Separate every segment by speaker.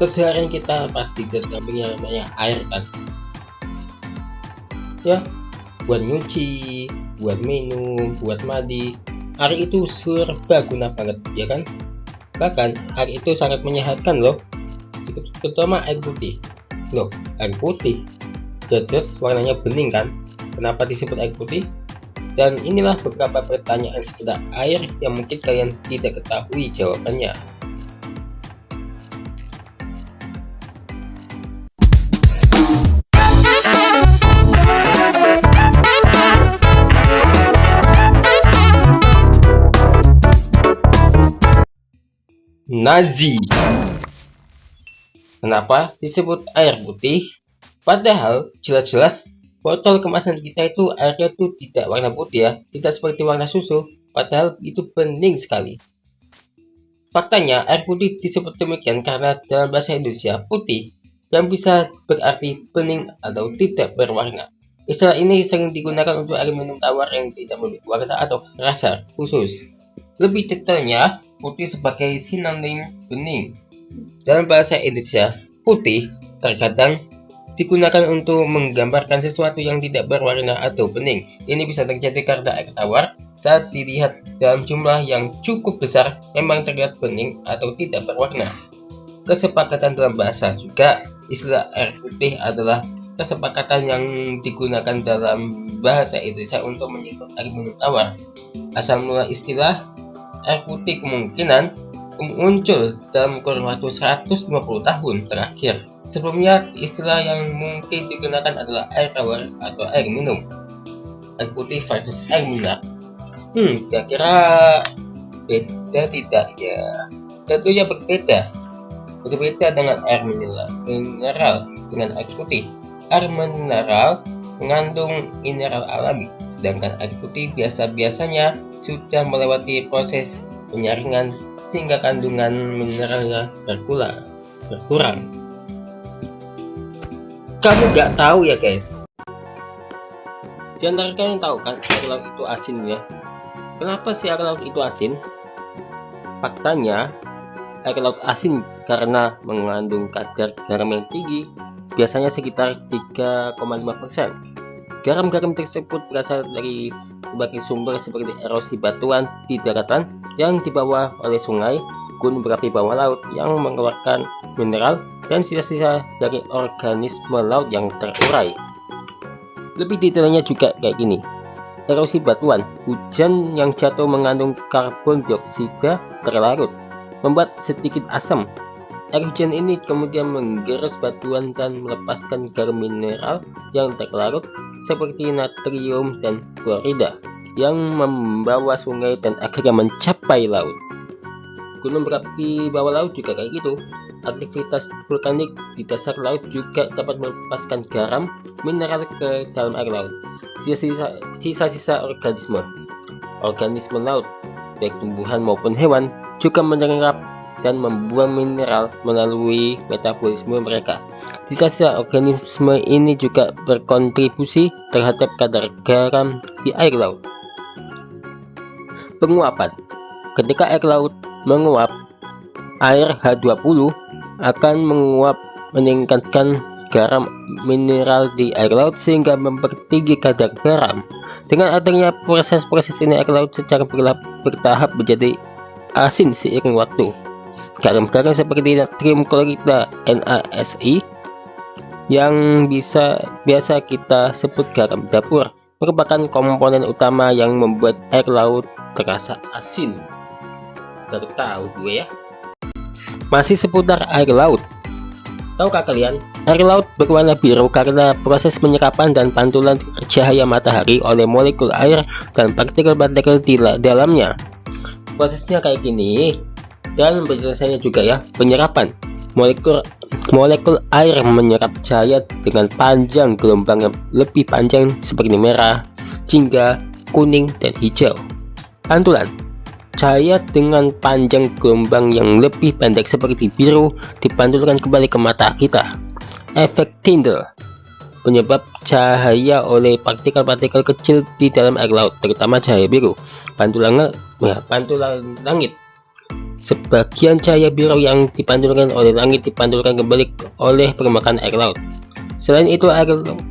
Speaker 1: keseharian kita pasti terdampingi yang namanya air kan ya, buat nyuci, buat minum, buat mandi. Air itu serba guna banget ya kan. Bahkan air itu sangat menyehatkan loh, terutama air putih. Loh, air putih jelas warnanya bening kan, kenapa disebut air putih? Dan inilah beberapa pertanyaan seputar air yang mungkin kalian tidak ketahui jawabannya. Nazi. Kenapa disebut air putih? Padahal jelas-jelas botol kemasan kita itu airnya tuh tidak warna putih ya, tidak seperti warna susu, padahal itu bening sekali. Faktanya air putih disebut demikian karena dalam bahasa Indonesia putih yang bisa berarti bening atau tidak berwarna. Istilah ini sering digunakan untuk air minum tawar yang tidak memiliki warna atau rasa khusus. Lebih detailnya, putih sebagai sinonim bening. Dalam bahasa Indonesia, putih terkadang digunakan untuk menggambarkan sesuatu yang tidak berwarna atau bening. Ini bisa terjadi karena air tawar saat dilihat dalam jumlah yang cukup besar memang terlihat bening atau tidak berwarna. Kesepakatan dalam bahasa juga, istilah air putih adalah kesepakatan yang digunakan dalam bahasa Indonesia untuk menyebut air minum tawar. Asal mula istilah air putih kemungkinan muncul dalam kurun waktu 150 tahun terakhir. Sebelumnya, istilah yang mungkin digunakan adalah air tawar atau air minum. Air putih versus air mineral. Kira-kira beda tidak ya? Tentunya berbeda. Berbeda dengan air mineral dengan air putih. Air mineral mengandung mineral alami, sedangkan air putih biasanya sudah melewati proses penyaringan sehingga kandungan mineralnya berkurang. Kamu nggak tahu ya guys? Di antara kalian tahu kan air laut itu asin ya? Kenapa sih air laut itu asin? Faktanya air laut asin karena mengandung kadar garam yang tinggi, biasanya sekitar 3,5%. Garam-garam tersebut berasal dari berbagai sumber seperti erosi batuan di daratan yang dibawa oleh sungai, gunung berapi bawah laut yang mengeluarkan mineral, dan sisa-sisa dari organisme laut yang terurai. Lebih detailnya juga kayak gini. Erosi batuan, hujan yang jatuh mengandung karbon dioksida terlarut, membuat sedikit asam. Air hujan ini kemudian menggerus batuan dan melepaskan garam mineral yang terlarut seperti natrium dan klorida yang membawa sungai dan akhirnya mencapai laut. Gunung berapi bawah laut juga kayak gitu. Aktivitas vulkanik di dasar laut juga dapat melepaskan garam mineral ke dalam air laut. Sisa-sisa organisme laut, baik tumbuhan maupun hewan, juga menyerap dan membuang mineral melalui metabolisme mereka. Sisa-sisa organisme ini juga berkontribusi terhadap kadar garam di air laut. Penguapan. Ketika air laut menguap, air H2O akan menguap meningkatkan garam mineral di air laut sehingga mempertinggi kadar garam. Dengan adanya proses-proses ini, air laut secara bertahap menjadi asin seiring waktu. Garam-garam seperti natrium klorida NaSi yang biasa kita sebut garam dapur merupakan komponen utama yang membuat air laut terasa asin. Baru tahu gue ya. Masih seputar air laut. Tahukah kalian, air laut berwarna biru karena proses penyerapan dan pantulan cahaya matahari oleh molekul air dan partikel-partikel di dalamnya. Prosesnya kayak gini. Dan penjelasannya juga ya, penyerapan. Molekul air menyerap cahaya dengan panjang gelombang yang lebih panjang seperti merah, jingga, kuning, dan hijau. Pantulan. Cahaya dengan panjang gelombang yang lebih pendek seperti biru dipantulkan kembali ke mata kita. Efek Tyndall. Penyebab cahaya oleh partikel-partikel kecil di dalam air laut, terutama cahaya biru. Pantulan langit. Sebagian cahaya biru yang dipantulkan oleh langit dipantulkan kembali oleh permukaan air laut. Selain itu,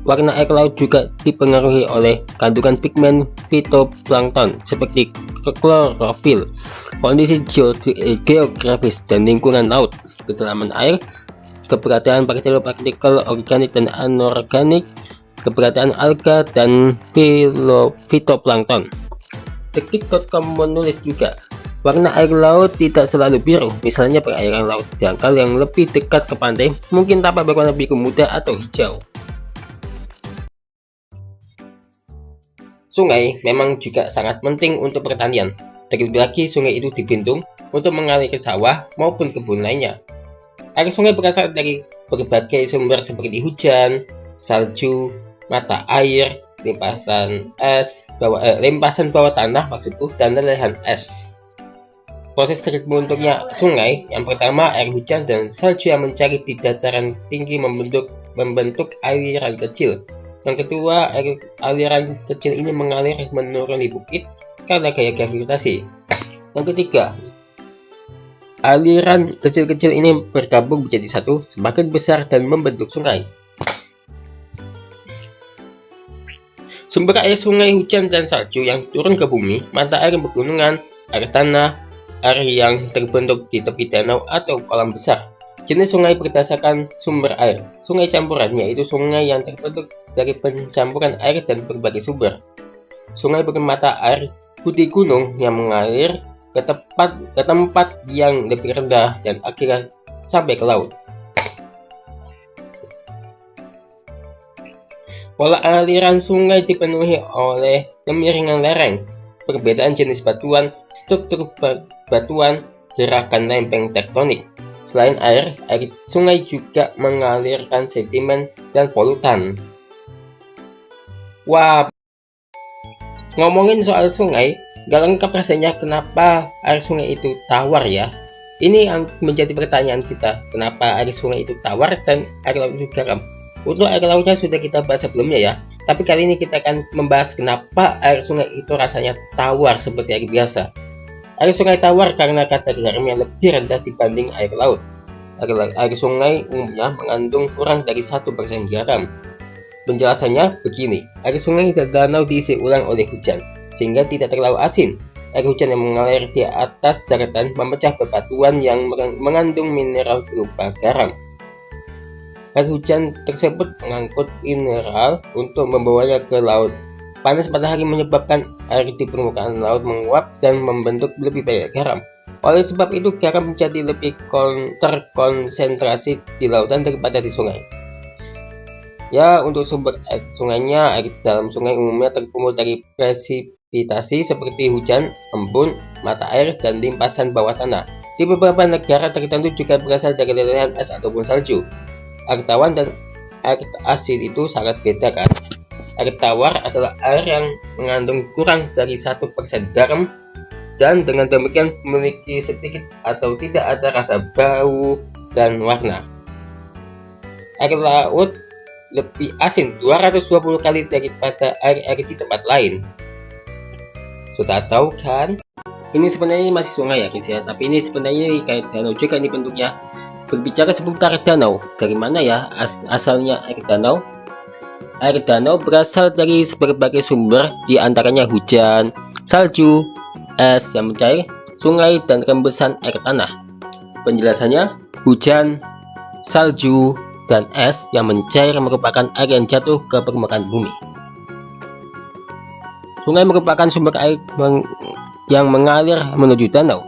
Speaker 1: warna air laut juga dipengaruhi oleh kandungan pigmen fitoplankton seperti klorofil, kondisi geografis dan lingkungan laut, kedalaman air, keberadaan partikel-partikel organik dan anorganik, keberadaan alga dan fitoplankton. Detik.com menulis juga, warna air laut tidak selalu biru, misalnya perairan laut dangkal yang lebih dekat ke pantai mungkin tampak berwarna biru muda atau hijau. Sungai memang juga sangat penting untuk pertanian, terlebih lagi sungai itu dibendung untuk mengalir ke sawah maupun kebun lainnya. Air sungai berasal dari berbagai sumber seperti hujan, salju, mata air, limpasan bawah tanah maksudku, dan lelehan es. Proses terbentuknya sungai, yang pertama air hujan dan salju yang mencari di dataran tinggi membentuk aliran kecil. Yang kedua, aliran kecil ini mengalir menurun di bukit karena gaya gravitasi. Yang ketiga, aliran kecil-kecil ini bergabung menjadi satu, semakin besar dan membentuk sungai. Sumber air sungai, hujan, dan salju yang turun ke bumi, mata air pegunungan, air tanah, air yang terbentuk di tepi danau atau kolam besar. Jenis sungai berdasarkan sumber air. Sungai campuran yaitu sungai yang terbentuk dari pencampuran air dan berbagai sumber. Sungai bermata air putih gunung yang mengalir ke tempat yang lebih rendah dan akhirnya sampai ke laut. Pola aliran sungai dipenuhi oleh kemiringan lereng, perbedaan jenis batuan, struktur batuan, gerakan lempeng tektonik. Selain air sungai juga mengalirkan sedimen dan polutan. Wah, ngomongin soal sungai, gak lengkap rasanya kenapa air sungai itu tawar ya. Ini yang menjadi pertanyaan kita, kenapa air sungai itu tawar dan air laut itu garam. Untuk air lautnya sudah kita bahas sebelumnya ya, tapi kali ini kita akan membahas kenapa air sungai itu rasanya tawar seperti air biasa. Air sungai tawar karena kadar garamnya lebih rendah dibanding air laut. Air sungai umumnya mengandung kurang dari 1% garam. Penjelasannya begini, air sungai dan danau diisi ulang oleh hujan, sehingga tidak terlalu asin. Air hujan yang mengalir di atas daratan memecah bebatuan yang mengandung mineral berupa garam. Air hujan tersebut mengangkut mineral untuk membawanya ke laut. Panas matahari menyebabkan air di permukaan laut menguap dan membentuk lebih banyak garam. Oleh sebab itu, garam menjadi lebih terkonsentrasi di lautan daripada di sungai. Ya, untuk sumber air sungainya, air dalam sungai umumnya terkumpul dari presipitasi seperti hujan, embun, mata air, dan limpasan bawah tanah. Di beberapa negara tertentu juga berasal dari lelehan es ataupun salju. Air tawar dan air asin itu sangat beda kan? Air tawar adalah air yang mengandung kurang dari 1% garam dan dengan demikian memiliki sedikit atau tidak ada rasa bau dan warna. Air laut lebih asin 220 kali daripada air-air di tempat lain. Sudah tahu kan? Ini sebenarnya masih sungai ya guys ya, tapi ini sebenarnya kayak danau juga nih bentuknya. Berbicara seputar danau, dari mana ya asalnya air danau? Air danau berasal dari berbagai sumber, di antaranya hujan, salju, es yang mencair, sungai, dan rembesan air tanah. Penjelasannya, hujan, salju, dan es yang mencair merupakan air yang jatuh ke permukaan bumi. Sungai merupakan sumber air yang mengalir menuju danau.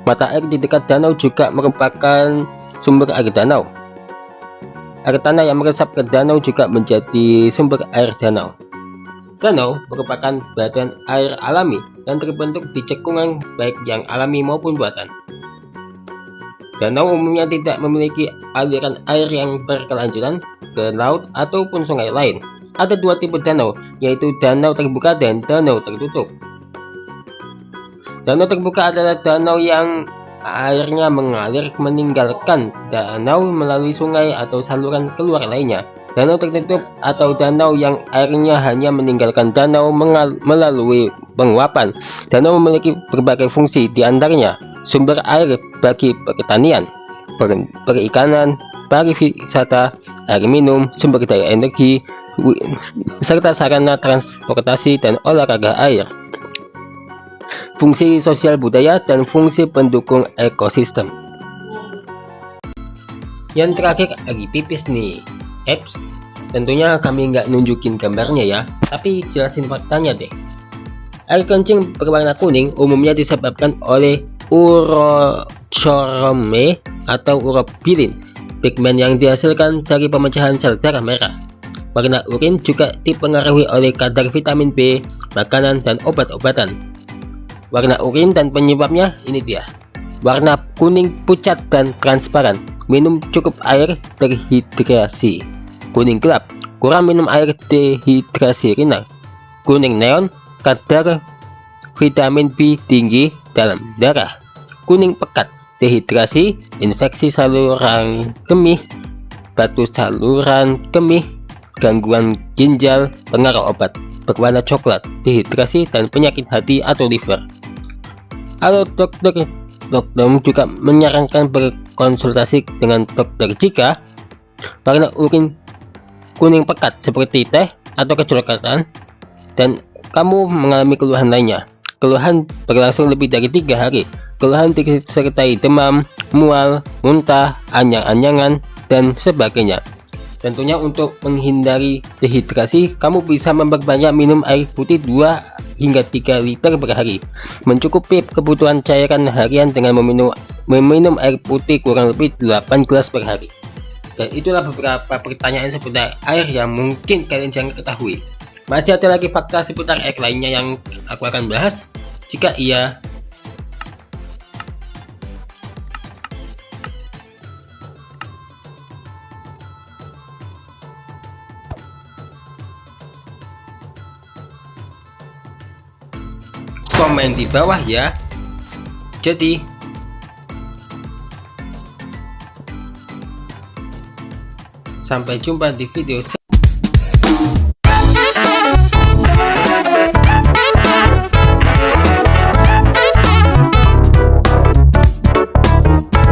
Speaker 1: Mata air di dekat danau juga merupakan sumber air danau. Air tanah yang meresap ke danau juga menjadi sumber air danau. Danau merupakan badan air alami dan terbentuk di cekungan baik yang alami maupun buatan. Danau umumnya tidak memiliki aliran air yang berkelanjutan ke laut ataupun sungai lain. Ada dua tipe danau, yaitu danau terbuka dan danau tertutup. Danau terbuka adalah danau yang airnya mengalir meninggalkan danau melalui sungai atau saluran keluar lainnya. Danau tertutup atau danau yang airnya hanya meninggalkan danau melalui penguapan. Danau memiliki berbagai fungsi, di antaranya sumber air bagi pertanian, perikanan, pariwisata, air minum, sumber daya energi, serta sarana transportasi dan olahraga air. Fungsi sosial budaya dan fungsi pendukung ekosistem. Yang terakhir lagi pipis nih. Tentunya kami nggak nunjukin gambarnya ya, tapi jelasin faktanya deh. Air kencing berwarna kuning umumnya disebabkan oleh urocorome atau urobilin, pigmen yang dihasilkan dari pemecahan sel darah merah. Warna urin juga dipengaruhi oleh kadar vitamin B, makanan, dan obat-obatan. Warna urin dan penyebabnya ini dia. Warna kuning pucat dan transparan. Minum cukup air, terhidrasi. Kuning gelap, kurang minum air, dehidrasi ringan. Kuning neon, kadar vitamin B tinggi dalam darah. Kuning pekat, dehidrasi, infeksi saluran kemih, batu saluran kemih, gangguan ginjal, pengaruh obat. Berwarna coklat, dehidrasi, dan penyakit hati atau liver. Halo dokter juga menyarankan berkonsultasi dengan dokter jika warna urin kuning pekat seperti teh atau kecoklatan dan kamu mengalami keluhan lainnya. Keluhan berlangsung lebih dari 3 hari. Keluhan disertai demam, mual, muntah, anyang-anyangan, dan sebagainya. Tentunya untuk menghindari dehidrasi, kamu bisa memperbanyak minum air putih 2 hingga 3 liter per hari. Mencukupi kebutuhan cairan harian dengan meminum air putih kurang lebih 8 gelas per hari. Dan itulah beberapa pertanyaan seputar air yang mungkin kalian jangan ketahui. Masih ada lagi fakta seputar air lainnya yang aku akan bahas? Jika iya, komen di bawah ya. Jadi sampai jumpa di video